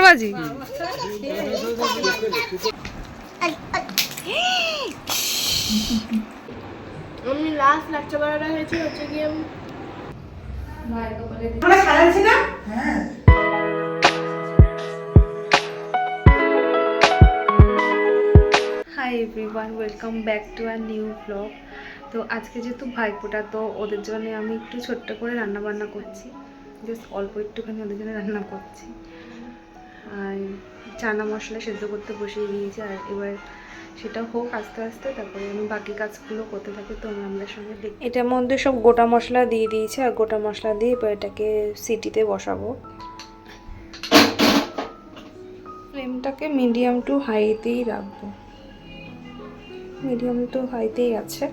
বাজি। আমি লাস্ট লাচ্চা বাড়াটা হয়েছে হচ্ছে গিয়ে hi everyone, welcome back to our new blog. তো আজকে যেহেতু ভাইফোঁটা, তো ওদের জন্য আমি একটু ছোট্ট করে রান্না বান্না করছি, জাস্ট অল্প একটুখানি ওদের জন্য রান্না করছি। আর চানা মশলা সেদ্ধ করতে বসিয়ে দিয়েছি, আর এবার সেটা হোক আস্তে আস্তে, তারপরে আমি বাকি কাজগুলো করতে থাকি। তো আমাদের সঙ্গে দেখি। এটার মধ্যে সব গোটা মশলা দিয়ে দিয়েছি, আর গোটা মশলা দিয়ে এবার এটাকে সিটিতে বসাবো। ফ্লেমটাকে মিডিয়াম টু হাইতেই রাখবো, মিডিয়াম টু হাইতেই আছে।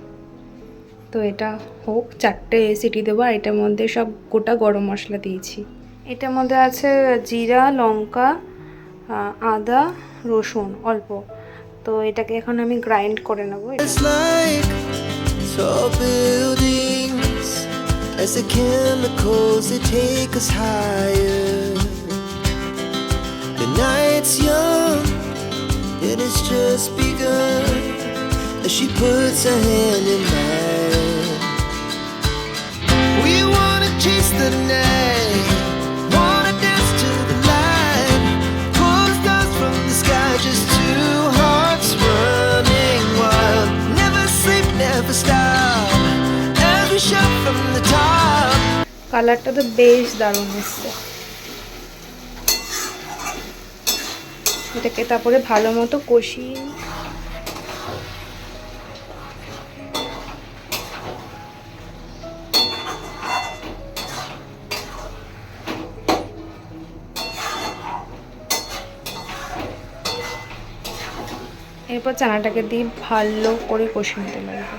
তো এটা হোক, 4টে সিটি দেবো। আর এটার মধ্যে সব গোটা গরম মশলা দিয়েছি। এটার মধ্যে আছে জিরা, লঙ্কা, আদা, রসুন অল্প। তো এটাকে এখন আমি গ্রাইন্ড করে নেবো। As the chemicals they take us higher, the night's young and it's just begun. As she puts her hand in mine, we wanna chase the night, wanna dance to the light, pull the stars from the sky, just two hearts running wild. Never sleep, never stop, as we shout from the top. কালারটা তো বেশ দারুণ এসছে। এটাকে তারপরে ভালো মতো কষিয়ে এরপর চানাটাকে দিয়ে ভালো করে কষিয়ে নিতে লাগবে।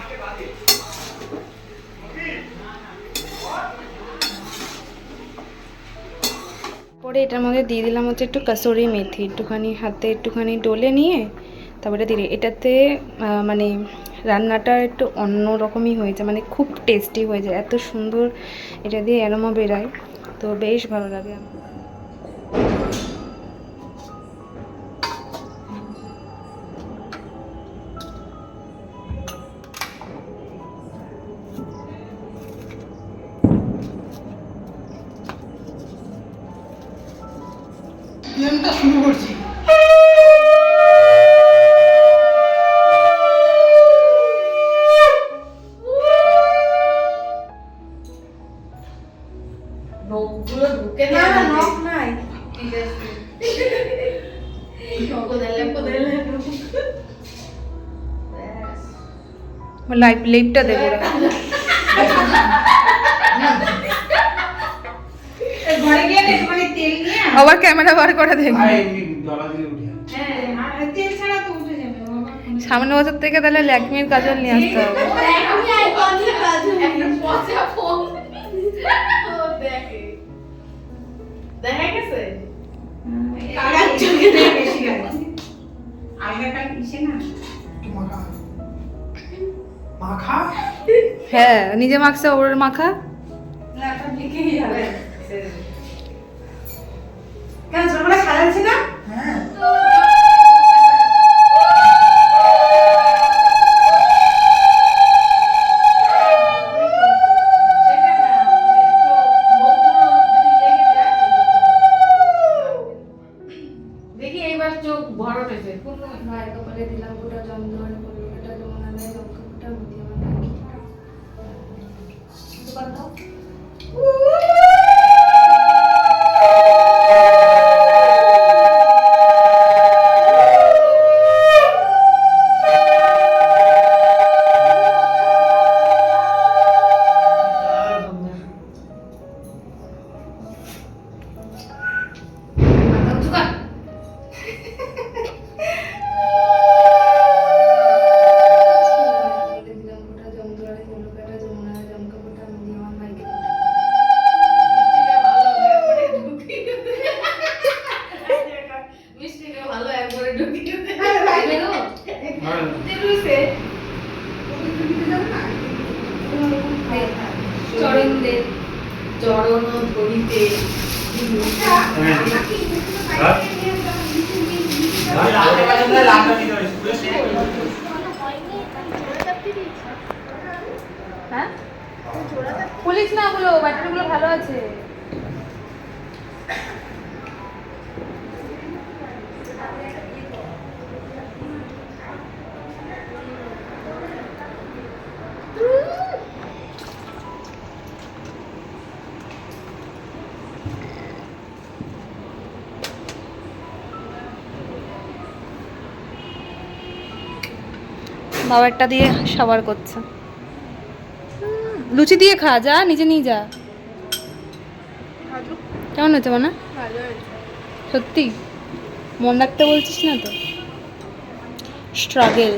পরে এটার মধ্যে দিয়ে দিলাম হচ্ছে একটু কাসুরি মেথি, একটুখানি হাতে একটুখানি ডলে নিয়ে তারপরে দিলে এটাতে মানে রান্নাটা একটু অন্য রকমই হয়েছে, মানে খুব টেস্টি হয়ে যায়, এত সুন্দর এটা দিয়ে অ্যারোমা বেরায়, তো বেশ ভালো লাগে আমার। শুরু করছি। লাইভটা দেবো আবার ক্যামেরা বার করে দেখবো সামনে বছর থেকে, তাহলে ল্যাকমির কাজল নিয়ে আসতে হবে। হ্যাঁ, নিজে মাখছে, ওর মাখা সাজাচ্ছি না। দেখি এইবার চোখ ভরট হয়েছে। ভাইয়ের কপালে দিলাম গোটা জমজমাট, গোটা যমুনা নাই, লঙ্কা গোটা মতি আমার চরণ ধরিতে হ্যাঁ পুলিশ না ওগুলো ব্যাটারিগুলো ভালো আছে। বাবারটা দিয়ে সবার করছে। লুচি দিয়ে খা, যা নিজে নিয়ে যা। কেমন হচ্ছে মানে? সত্যি মন রাখতে বলছিস না তো? স্ট্রাগল।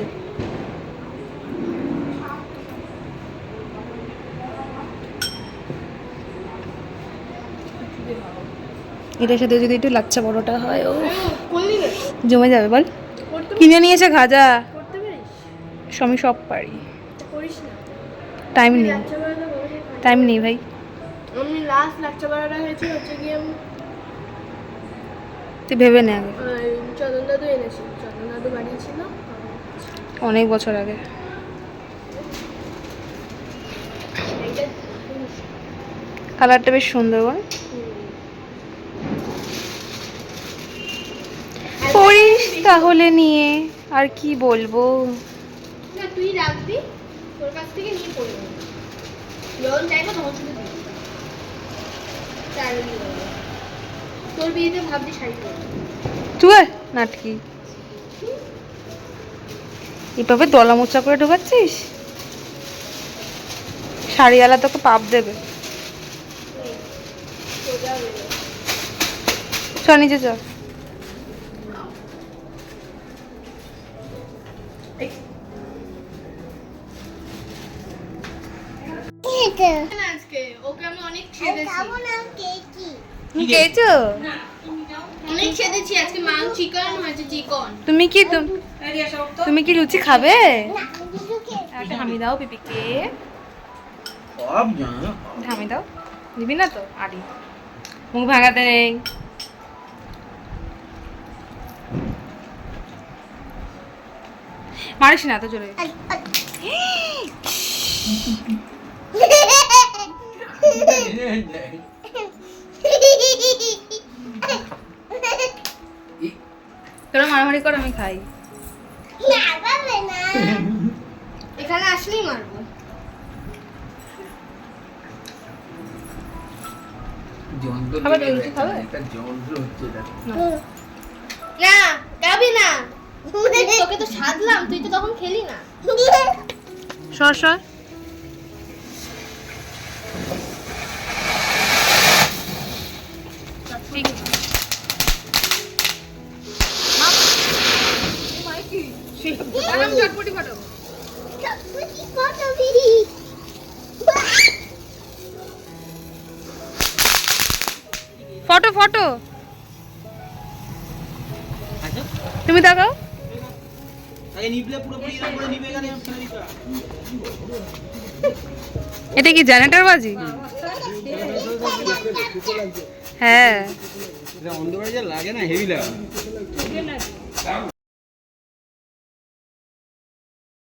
এটার সাথে যদি একটু লাচ্ছা পরোটা হয়, ও জমে যাবে। বল কিনে নিয়েছে খাজা। আমি সব পারি, টাইম নেই, টাইম নেই ভাই। আমি লাস্ট লাচ্চা পরোটা হয়েছে হচ্ছে গিয়ে তুই ভেবে নে আগে। চন্দন দাদু এনেছিল, চন্দন দাদু বানিয়েছিল অনেক বছর আগে। কালারটা বেশ সুন্দর। বল পড়িস তাহলে নিয়ে, আর কি বলবো। না তুই রাখবি, তোর কাছ থেকে নিয়ে পড়বি, যখন চাইবো তখন শুধু দিবি। তোর বিয়েতে ভাবছি শাড়ি পরবো। তুই নাটকি এভাবে দলা মোচা করে ঢোকাচ্ছিস, শাড়িওয়ালা তোকে পাপ দেবে। চ নিচে চ। আজকে ওকে আমি অনেক সেদেছি। তুমি খেয়েছো? অনেক সেদেছি আজকে। মাংস চিকেন হয়েছে, চিকেন। তুমি কি লুচি খাবে? একটা হামি দাও পিপিকে, হামি দাও। দিবি না তো? আড়ি মুখ ভাঙাতে নেই। মারিস না তো, চলে তোরা মারামারি কর, আমি খাই। এখানে আসলেই মারবো। খাবে তো লুচি খাবে? না যাবি না, তোকে তো সাধলাম, তুই তো তখন খেলি না। সর সর। চটপটি ফাটাবো। ফটো ফটো তুমি দেখাও। এটা কি জেনারেটর বাজি? হ্যাঁ অন্ধকারে যা লাগে না, হেভি লাগে।